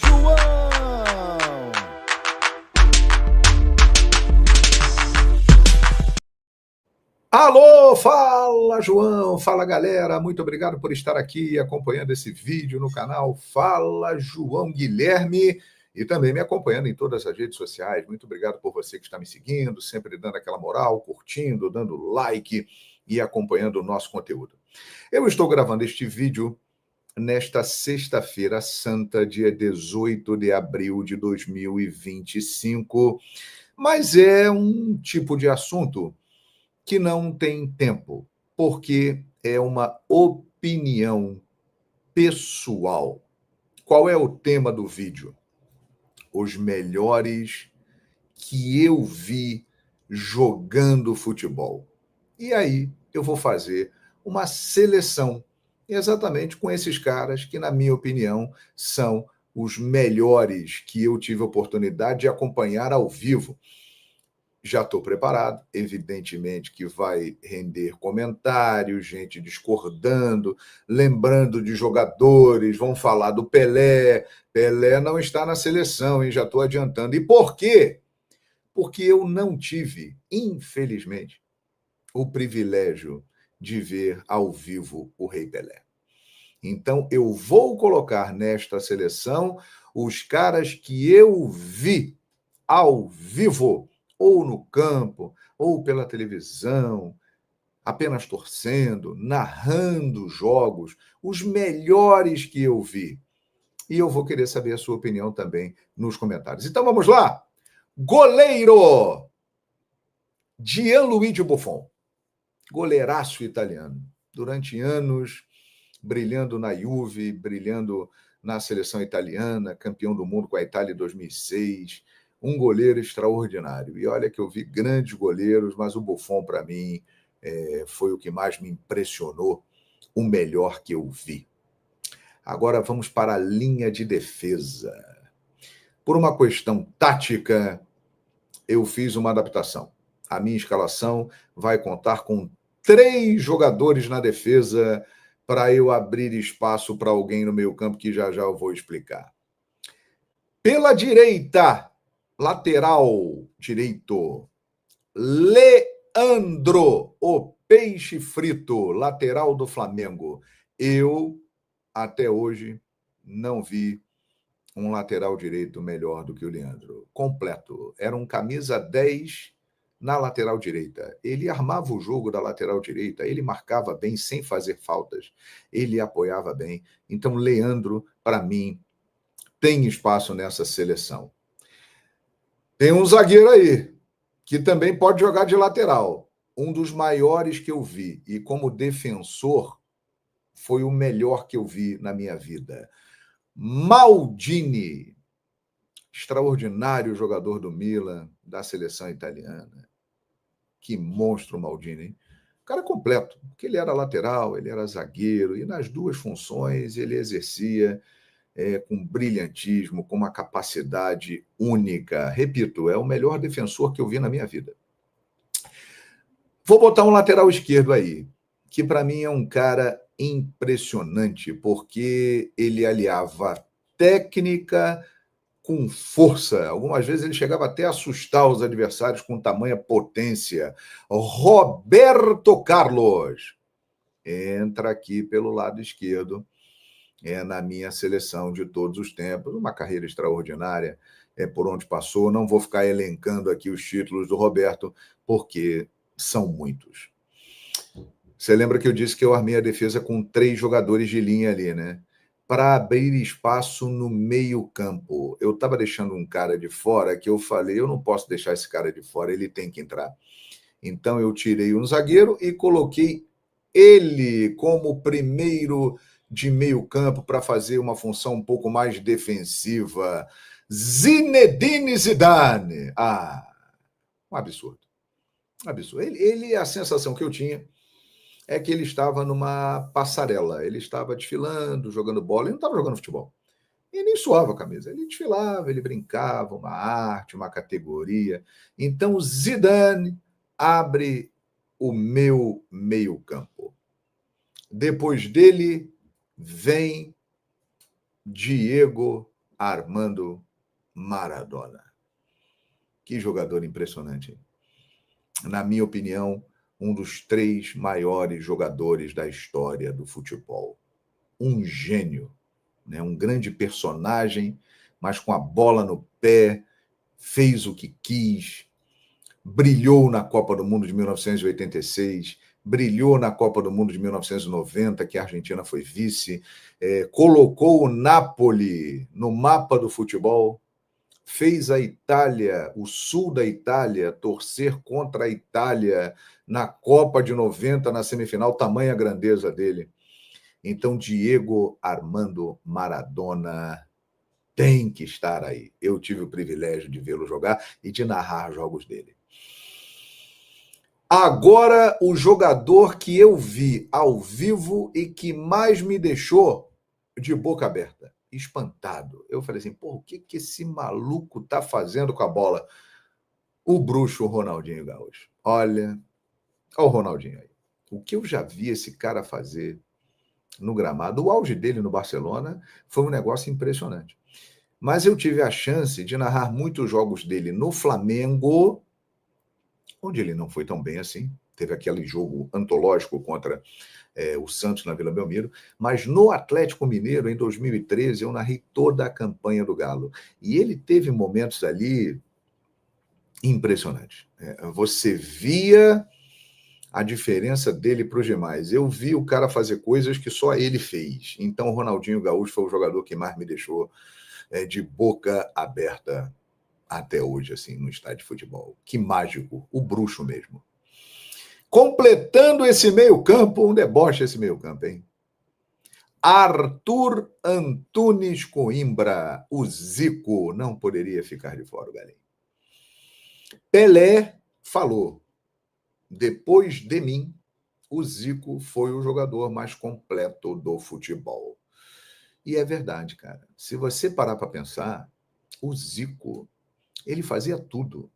João! Alô, fala João, fala galera, muito obrigado por estar aqui acompanhando esse vídeo no canal Fala João Guilherme e também me acompanhando em todas as redes sociais. Muito obrigado por você que está me seguindo, sempre dando aquela moral, curtindo, dando like e acompanhando o nosso conteúdo. Eu estou gravando este vídeo nesta sexta-feira santa, dia 18 de abril de 2025, mas é um tipo de assunto que não tem tempo, porque é uma opinião pessoal. Qual é o tema do vídeo? Os melhores que eu vi jogando futebol. E aí eu vou fazer uma seleção exatamente com esses caras que, na minha opinião, são os melhores que eu tive a oportunidade de acompanhar ao vivo. Já estou preparado, evidentemente que vai render comentários, gente discordando, lembrando de jogadores, vão falar do Pelé. Pelé não está na seleção, hein? Já estou adiantando. E por quê? Porque eu não tive, infelizmente, o privilégio de ver ao vivo o Rei Pelé. Então, eu vou colocar nesta seleção os caras que eu vi ao vivo, ou no campo, ou pela televisão, apenas torcendo, narrando jogos, os melhores que eu vi. E eu vou querer saber a sua opinião também nos comentários. Então vamos lá! Goleiro! Gianluigi Buffon, goleiraço italiano. Durante anos, brilhando na Juve, brilhando na seleção italiana, campeão do mundo com a Itália em 2006, um goleiro extraordinário. E olha que eu vi grandes goleiros, mas o Buffon, para mim, foi o que mais me impressionou, o melhor que eu vi. Agora vamos para a linha de defesa. Por uma questão tática, eu fiz uma adaptação. A minha escalação vai contar com 3 jogadores na defesa para eu abrir espaço para alguém no meio-campo, que já já eu vou explicar. Pela direita, lateral direito, Leandro, o peixe frito, lateral do Flamengo. Eu, até hoje, não vi um lateral direito melhor do que o Leandro. Completo. Era um camisa 10 na lateral direita. Ele armava o jogo da lateral direita, ele marcava bem sem fazer faltas, ele apoiava bem. Então, Leandro, para mim, tem espaço nessa seleção. Tem um zagueiro aí, que também pode jogar de lateral. Um dos maiores que eu vi, e como defensor, foi o melhor que eu vi na minha vida. Maldini, extraordinário jogador do Milan, da seleção italiana. Que monstro Maldini, hein? O cara completo, porque ele era lateral, ele era zagueiro, e nas duas funções ele exercia com brilhantismo, com uma capacidade única. Repito, é o melhor defensor que eu vi na minha vida. Vou botar um lateral esquerdo aí, que para mim é um cara impressionante, porque ele aliava técnica com força. Algumas vezes ele chegava até a assustar os adversários com tamanha potência. Roberto Carlos entra aqui pelo lado esquerdo, na minha seleção de todos os tempos. Uma carreira extraordinária, por onde passou. Não vou ficar elencando aqui os títulos do Roberto, porque são muitos. Você lembra que eu disse que eu armei a defesa com 3 jogadores de linha ali, né? Para abrir espaço no meio-campo. Eu estava deixando um cara de fora que eu falei, eu não posso deixar esse cara de fora, ele tem que entrar. Então eu tirei um zagueiro e coloquei ele como primeiro de meio-campo para fazer uma função um pouco mais defensiva. Zinedine Zidane. Um absurdo. Absurdo. A sensação que eu tinha é que ele estava numa passarela. Ele estava desfilando, jogando bola. Ele não estava jogando futebol. E nem suava a camisa. Ele desfilava, ele brincava, uma arte, uma categoria. Então, Zidane abre o meu meio-campo. Depois dele, vem Diego Armando Maradona. Que jogador impressionante. Na minha opinião, um dos 3 maiores jogadores da história do futebol. Um gênio, né? Um grande personagem, mas com a bola no pé, fez o que quis, brilhou na Copa do Mundo de 1986, brilhou na Copa do Mundo de 1990, que a Argentina foi vice, colocou o Napoli no mapa do futebol, fez a Itália, o sul da Itália, torcer contra a Itália na Copa de 90, na semifinal, tamanha a grandeza dele. Então, Diego Armando Maradona tem que estar aí. Eu tive o privilégio de vê-lo jogar e de narrar jogos dele. Agora, o jogador que eu vi ao vivo e que mais me deixou de boca aberta, espantado. Eu falei assim, pô, o que esse maluco tá fazendo com a bola? O bruxo Ronaldinho Gaúcho. Olha o Ronaldinho aí. O que eu já vi esse cara fazer no gramado, o auge dele no Barcelona foi um negócio impressionante. Mas eu tive a chance de narrar muitos jogos dele no Flamengo, onde ele não foi tão bem assim. Teve aquele jogo antológico contra o Santos na Vila Belmiro, mas no Atlético Mineiro, em 2013, eu narrei toda a campanha do Galo. E ele teve momentos ali impressionantes. Você via a diferença dele para os demais. Eu vi o cara fazer coisas que só ele fez. Então, o Ronaldinho Gaúcho foi o jogador que mais me deixou de boca aberta até hoje, assim, no estádio de futebol. Que mágico, o bruxo mesmo. Completando esse meio-campo, um deboche esse meio-campo, hein? Arthur Antunes Coimbra, o Zico, não poderia ficar de fora, galera. Pelé falou, depois de mim, o Zico foi o jogador mais completo do futebol. E é verdade, cara. Se você parar para pensar, o Zico, ele fazia tudo.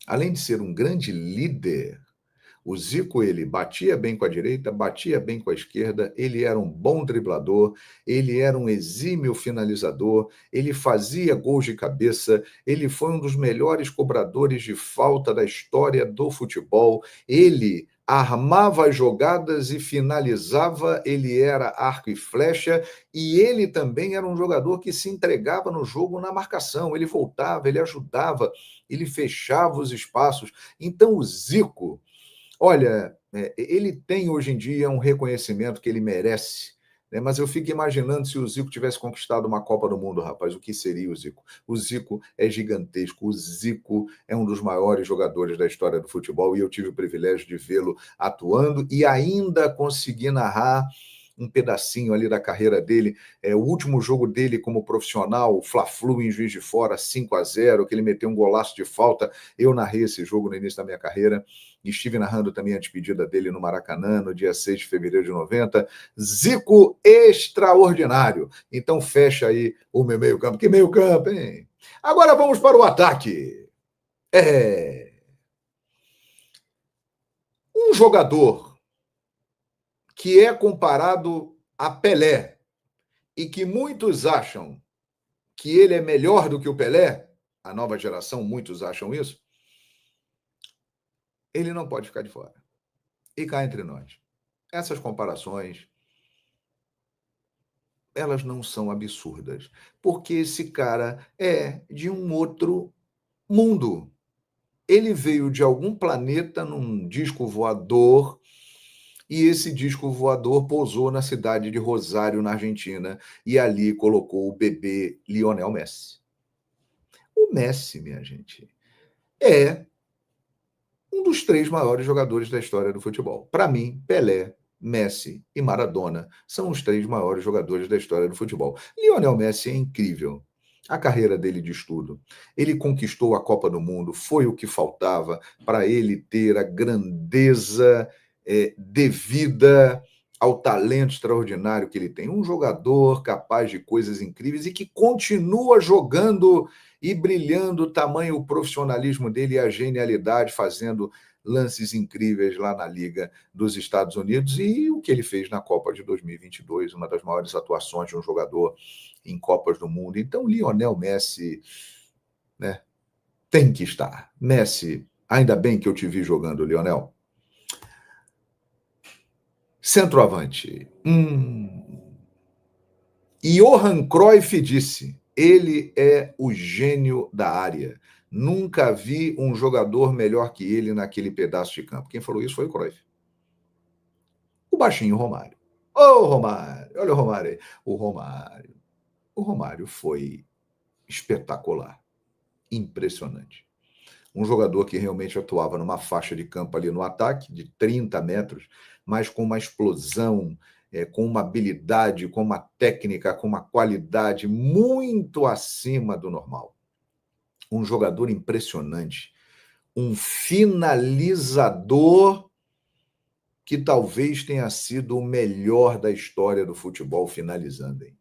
Além de ser um grande líder, o Zico, ele batia bem com a direita, batia bem com a esquerda, ele era um bom driblador, ele era um exímio finalizador, ele fazia gols de cabeça, ele foi um dos melhores cobradores de falta da história do futebol, ele armava as jogadas e finalizava, ele era arco e flecha, e ele também era um jogador que se entregava no jogo na marcação, ele voltava, ele ajudava, ele fechava os espaços. Então o Zico, olha, ele tem hoje em dia um reconhecimento que ele merece, né? Mas eu fico imaginando se o Zico tivesse conquistado uma Copa do Mundo, rapaz, o que seria o Zico? O Zico é gigantesco, o Zico é um dos maiores jogadores da história do futebol e eu tive o privilégio de vê-lo atuando e ainda conseguir narrar um pedacinho ali da carreira dele, o último jogo dele como profissional, o Fla-Flu em Juiz de Fora, 5-0, que ele meteu um golaço de falta. Eu narrei esse jogo no início da minha carreira e estive narrando também a despedida dele no Maracanã, no dia 6 de fevereiro de 90. Zico extraordinário. Então fecha aí o meu meio-campo. Que meio-campo, hein? Agora vamos para o ataque. Um jogador que é comparado a Pelé e que muitos acham que ele é melhor do que o Pelé, a nova geração, muitos acham isso, ele não pode ficar de fora. E cá entre nós, essas comparações, elas não são absurdas, porque esse cara é de um outro mundo. Ele veio de algum planeta num disco voador, e esse disco voador pousou na cidade de Rosário, na Argentina, e ali colocou o bebê Lionel Messi. O Messi, minha gente, é um dos 3 maiores jogadores da história do futebol. Para mim, Pelé, Messi e Maradona são os 3 maiores jogadores da história do futebol. Lionel Messi é incrível. A carreira dele de estudo. Ele conquistou a Copa do Mundo, foi o que faltava para ele ter a grandeza devida ao talento extraordinário que ele tem. Um jogador capaz de coisas incríveis e que continua jogando e brilhando, tamanho o profissionalismo dele e a genialidade, fazendo lances incríveis lá na Liga dos Estados Unidos e o que ele fez na Copa de 2022, uma das maiores atuações de um jogador em Copas do Mundo. Então, Lionel Messi, né, tem que estar. Messi, ainda bem que eu te vi jogando, Lionel. Centroavante. Johan Cruyff disse: ele é o gênio da área. Nunca vi um jogador melhor que ele naquele pedaço de campo. Quem falou isso foi o Cruyff. O baixinho Romário. Ô, Romário, olha o Romário aí. O Romário foi espetacular, impressionante. Um jogador que realmente atuava numa faixa de campo ali no ataque, de 30 metros, mas com uma explosão, com uma habilidade, com uma técnica, com uma qualidade muito acima do normal. Um jogador impressionante, um finalizador que talvez tenha sido o melhor da história do futebol finalizando, hein?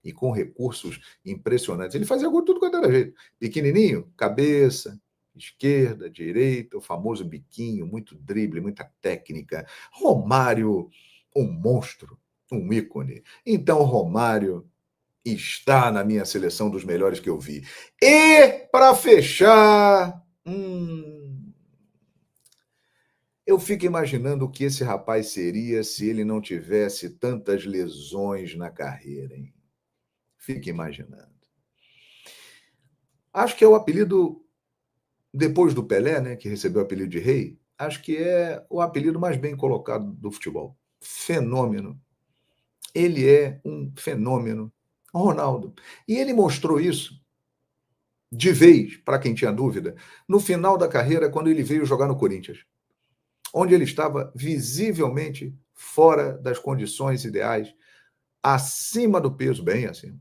E com recursos impressionantes. Ele fazia gol tudo quanto era jeito. Pequenininho, cabeça, esquerda, direita, o famoso biquinho, muito drible, muita técnica. Romário, um monstro, um ícone. Então, Romário está na minha seleção dos melhores que eu vi. E, para fechar, eu fico imaginando o que esse rapaz seria se ele não tivesse tantas lesões na carreira, hein? Fique imaginando. Acho que é o apelido, depois do Pelé, né, que recebeu o apelido de rei, acho que é o apelido mais bem colocado do futebol. Fenômeno. Ele é um fenômeno. Ronaldo. E ele mostrou isso de vez, para quem tinha dúvida, no final da carreira, quando ele veio jogar no Corinthians, onde ele estava visivelmente fora das condições ideais, acima do peso, bem acima.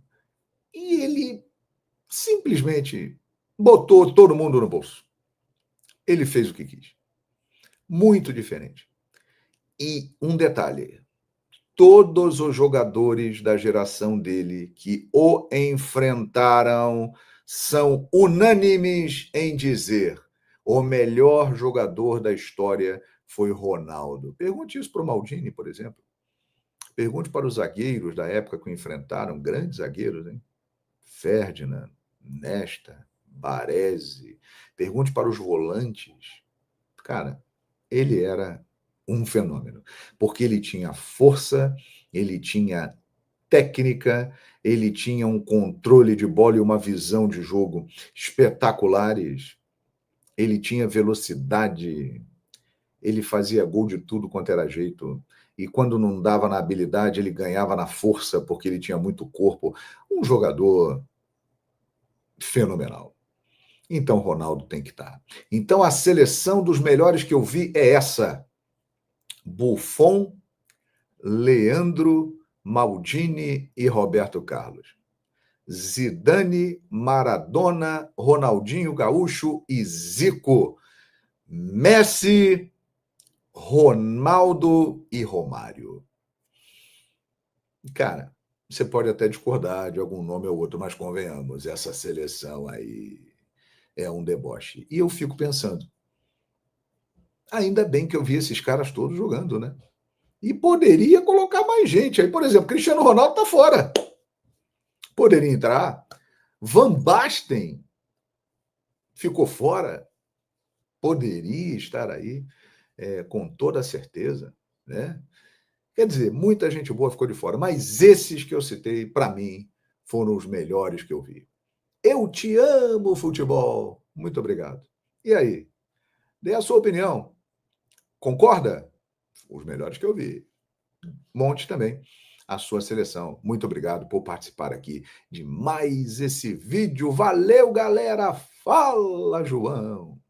E ele simplesmente botou todo mundo no bolso. Ele fez o que quis. Muito diferente. E um detalhe: todos os jogadores da geração dele que o enfrentaram são unânimes em dizer: o melhor jogador da história foi Ronaldo. Pergunte isso para o Maldini, por exemplo. Pergunte para os zagueiros da época que o enfrentaram, grandes zagueiros, hein? Ferdinand, Nesta, Baresi. Pergunte para os volantes. Cara, ele era um fenômeno, porque ele tinha força, ele tinha técnica, ele tinha um controle de bola e uma visão de jogo espetaculares, ele tinha velocidade, ele fazia gol de tudo quanto era jeito, e quando não dava na habilidade, ele ganhava na força, porque ele tinha muito corpo. Um jogador fenomenal. Então, Ronaldo tem que estar. Então, a seleção dos melhores que eu vi é essa: Buffon, Leandro, Maldini e Roberto Carlos. Zidane, Maradona, Ronaldinho Gaúcho e Zico. Messi, Ronaldo e Romário. Cara, você pode até discordar de algum nome ou outro, mas convenhamos, essa seleção aí é um deboche. E eu fico pensando, ainda bem que eu vi esses caras todos jogando, né? E poderia colocar mais gente aí. Por exemplo, Cristiano Ronaldo está fora. Poderia entrar. Van Basten ficou fora. Poderia estar aí, com toda certeza, né? Quer dizer, muita gente boa ficou de fora, mas esses que eu citei, para mim, foram os melhores que eu vi. Eu te amo, futebol. Muito obrigado. E aí? Dê a sua opinião. Concorda? Os melhores que eu vi. Monte também a sua seleção. Muito obrigado por participar aqui de mais esse vídeo. Valeu, galera! Fala, João!